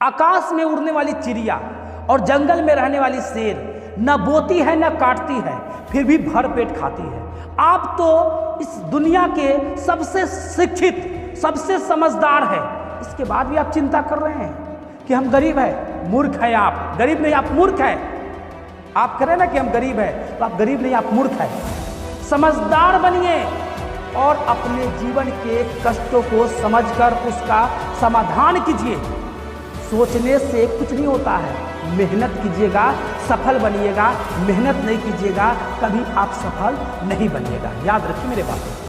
आकाश में उड़ने वाली चिड़िया और जंगल में रहने वाली शेर न बोती है न काटती है, फिर भी भर पेट खाती है। आप तो इस दुनिया के सबसे शिक्षित, सबसे समझदार है, इसके बाद भी आप चिंता कर रहे हैं कि हम गरीब हैं। मूर्ख है आप, गरीब नहीं, आप मूर्ख है। आप करें ना कि हम गरीब हैं, तो आप गरीब नहीं, आप मूर्ख है। समझदार बनिए और अपने जीवन के कष्टों को समझकर उसका समाधान कीजिए। सोचने से कुछ नहीं होता है, मेहनत कीजिएगा, सफल बनिएगा। मेहनत नहीं कीजिएगा, कभी आप सफल नहीं बनिएगा। याद रखिए मेरे बातें।